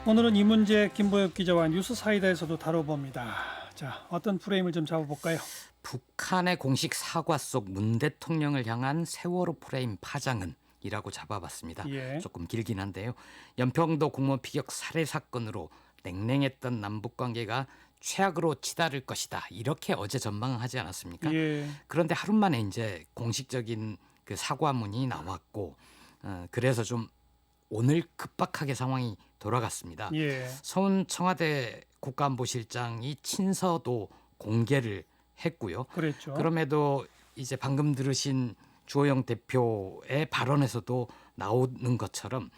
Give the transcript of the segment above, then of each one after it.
오늘은 이 문제 김보엽 기자와 뉴스 사이다에서도 다뤄봅니다. 자, 어떤 프레임을 좀 잡아볼까요? 북한의 공식 사과 속 문 대통령을 향한 세월호 프레임 파장은 이라고 잡아봤습니다. 예. 조금 길긴 한데요. 연평도 공무원 피격 살해 사건으로 냉랭했던 남북관계가 최악으로 치달을 것이다. 이렇게 어제 전망하지 않았습니까? 예. 그런데 하루 만에 이제 공식적인 그 사과문이 나왔고 그래서 좀 오늘 급박하게 상황이 돌아갔습니다. 예. 서훈 청와대 국가안보실장이 친서도 공개를 했고요. 그랬죠. 그럼에도 이제 방금 들으신 주호영 대표의 발언에서도 나오는 것처럼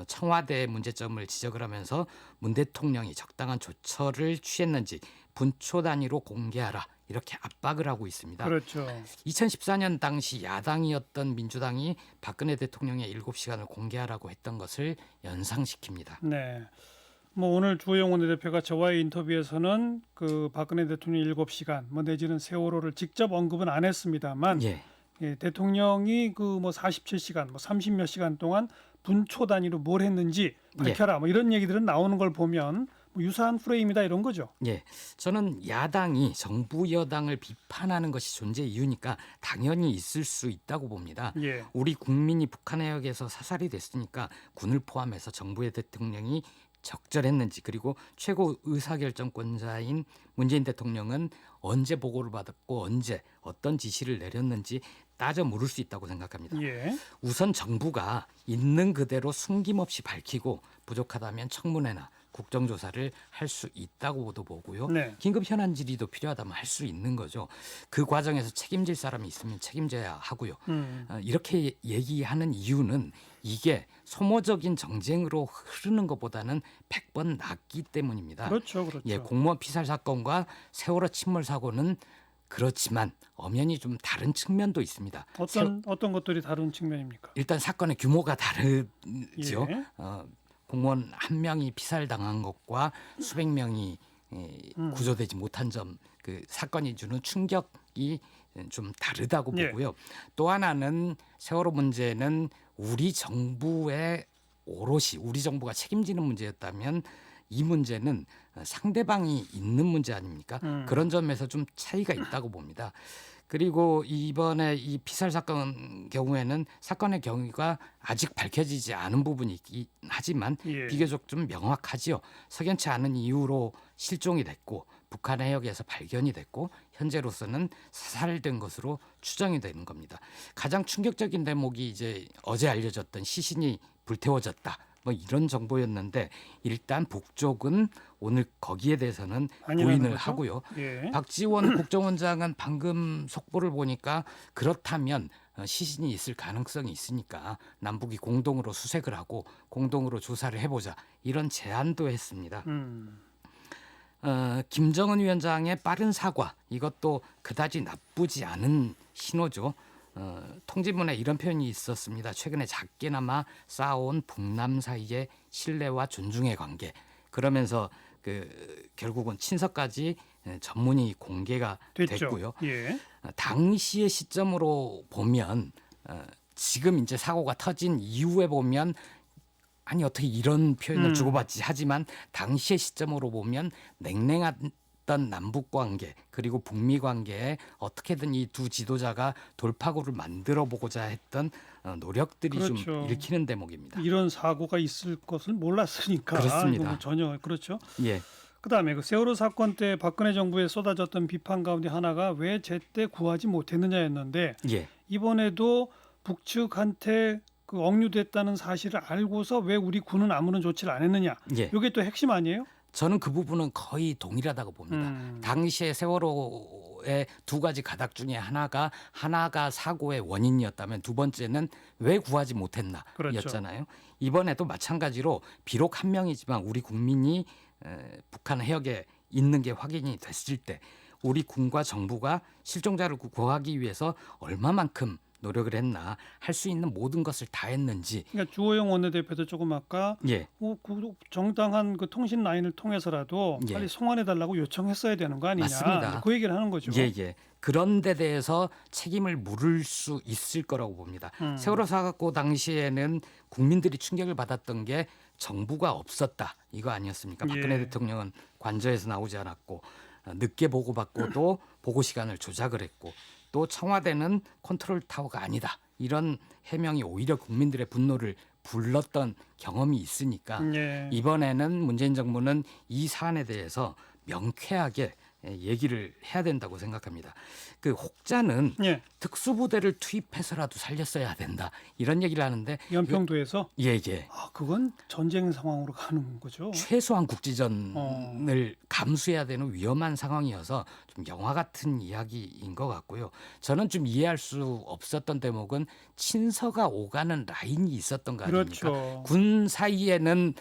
청와대의 문제점을 지적을 하면서 문 대통령이 적당한 조처를 취했는지 분초 단위로 공개하라 이렇게 압박을 하고 있습니다. 그렇죠. 2014년 당시 야당이었던 민주당이 박근혜 대통령의 7시간을 공개하라고 했던 것을 연상시킵니다. 네. 뭐 오늘 주호영 원내대표가 저와의 인터뷰에서는 그 박근혜 대통령 7시간 내지는 세월호를 직접 언급은 안 했습니다만 예, 대통령이 그 뭐 47시간, 30몇 시간 동안 분초 단위로 뭘 했는지 밝혀라. 뭐 이런 얘기들은 나오는 걸 보면 뭐 유사한 프레임이다 이런 거죠. 예, 저는 야당이 정부 여당을 비판하는 것이 존재 이유니까 당연히 있을 수 있다고 봅니다. 예. 우리 국민이 북한 해역에서 사살이 됐으니까 군을 포함해서 정부의 대통령이 적절했는지 그리고 최고 의사결정권자인 문재인 대통령은 언제 보고를 받았고 언제 어떤 지시를 내렸는지 따져 물을 수 있다고 생각합니다. 예. 우선 정부가 있는 그대로 숨김없이 밝히고 부족하다면 청문회나 국정조사를 할 수 있다고도 보고요. 네. 긴급 현안 질의도 필요하다면 할 수 있는 거죠. 그 과정에서 책임질 사람이 있으면 책임져야 하고요. 이렇게 얘기하는 이유는 이게 소모적인 정쟁으로 흐르는 것보다는 100번 낫기 때문입니다. 그렇죠. 그렇죠. 예, 공무원 피살 사건과 세월호 침몰 사고는 그렇지만 엄연히 좀 다른 측면도 있습니다. 어떤 것들이 다른 측면입니까? 일단 사건의 규모가 다르죠. 예. 공무원 한 명이 피살당한 것과 수백 명이 구조되지 못한 점, 그 사건이 주는 충격이 좀 다르다고 예. 보고요. 또 하나는 세월호 문제는 우리 정부의 오롯이 우리 정부가 책임지는 문제였다면 이 문제는 상대방이 있는 문제 아닙니까? 그런 점에서 좀 차이가 있다고 봅니다. 그리고 이번에 이 피살 사건 경우에는 사건의 경위가 아직 밝혀지지 않은 부분이 있긴 하지만 예. 비교적 좀 명확하지요. 석연치 않은 이유로 실종이 됐고 북한 해역에서 발견이 됐고 현재로서는 사살된 것으로 추정이 되는 겁니다. 가장 충격적인 대목이 이제 어제 알려졌던 시신이 불태워졌다. 뭐 이런 정보였는데 일단 북쪽은 오늘 거기에 대해서는 부인을 거죠? 하고요. 예. 박지원 국정원장은 방금 속보를 보니까 그렇다면 시신이 있을 가능성이 있으니까 남북이 공동으로 수색을 하고 공동으로 조사를 해보자 이런 제안도 했습니다. 김정은 위원장의 빠른 사과 이것도 그다지 나쁘지 않은 신호죠. 통지문에 이런 표현이 있었습니다. 최근에 작게나마 쌓아온 북남 사이의 신뢰와 존중의 관계. 그러면서 결국은 친서까지 전문이 공개가 됐죠. 됐고요. 예. 당시의 시점으로 보면 지금 이제 사고가 터진 이후에 보면 아니 어떻게 이런 표현을 주고받지 하지만 당시의 시점으로 보면 냉랭한 남북 관계 그리고 북미 관계에 어떻게든 이 두 지도자가 돌파구를 만들어 보고자 했던 노력들이 그렇죠. 좀 일으키는 대목입니다. 이런 사고가 있을 것을 몰랐으니까 그렇습니다. 이거 전혀 그렇죠. 예. 그다음에 그 세월호 사건 때 박근혜 정부에 쏟아졌던 비판 가운데 하나가 왜 제때 구하지 못했느냐였는데 예. 이번에도 북측한테 그 억류됐다는 사실을 알고서 왜 우리 군은 아무런 조치를 안 했느냐. 예. 이게 또 핵심 아니에요? 저는 그 부분은 거의 동일하다고 봅니다. 당시에 세월호의 두 가지 가닥 중에 하나가 사고의 원인이었다면 두 번째는 왜 구하지 못했나 그렇죠. 였잖아요. 이번에도 마찬가지로 비록 한 명이지만 우리 국민이 북한 해역에 있는 게 확인이 됐을 때 우리 군과 정부가 실종자를 구하기 위해서 얼마만큼 노력을 했나 할 수 있는 모든 것을 다 했는지. 그러니까 주호영 원내대표도 조금 아까 예. 그 정당한 그 통신 라인을 통해서라도 예. 빨리 송환해달라고 요청했어야 되는 거 아니냐. 맞습니다. 그 얘기를 하는 거죠. 예. 그런 데 대해서 책임을 물을 수 있을 거라고 봅니다. 세월호 사고 당시에는 국민들이 충격을 받았던 게 정부가 없었다 이거 아니었습니까? 박근혜 예. 대통령은 관저에서 나오지 않았고 늦게 보고받고도 보고 시간을 조작을 했고 또 청와대는 컨트롤 타워가 아니다 이런 해명이 오히려 국민들의 분노를 불렀던 경험이 있으니까 예. 이번에는 문재인 정부는 이 사안에 대해서 명쾌하게 얘기를 해야 된다고 생각합니다. 그 혹자는 예. 특수부대를 투입해서라도 살렸어야 된다 이런 얘기를 하는데 연평도에서 예예 아, 그건 전쟁 상황으로 가는 거죠. 최소한 국지전을 감수해야 되는 위험한 상황이어서 좀 영화 같은 이야기인 것 같고요. 저는 좀 이해할 수 없었던 대목은 친서가 오가는 라인이 있었던 거 아닙니까? 그렇죠. 군 사이에는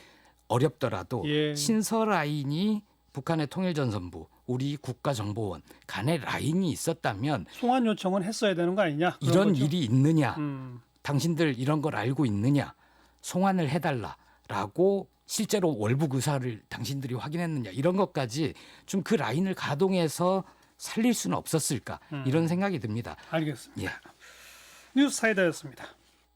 어렵더라도 예. 친서 라인이 북한의 통일전선부, 우리 국가정보원 간의 라인이 있었다면 송환 요청은 했어야 되는 거 아니냐? 그런 이런 거죠. 일이 있느냐? 음. 당신들 이런 걸 알고 있느냐? 송환을 해달라라고 실제로 월북 의사를 당신들이 확인했느냐? 이런 것까지 좀 그 라인을 가동해서 살릴 수는 없었을까? 이런 생각이 듭니다. 알겠습니다. 예. 뉴스 사이다였습니다.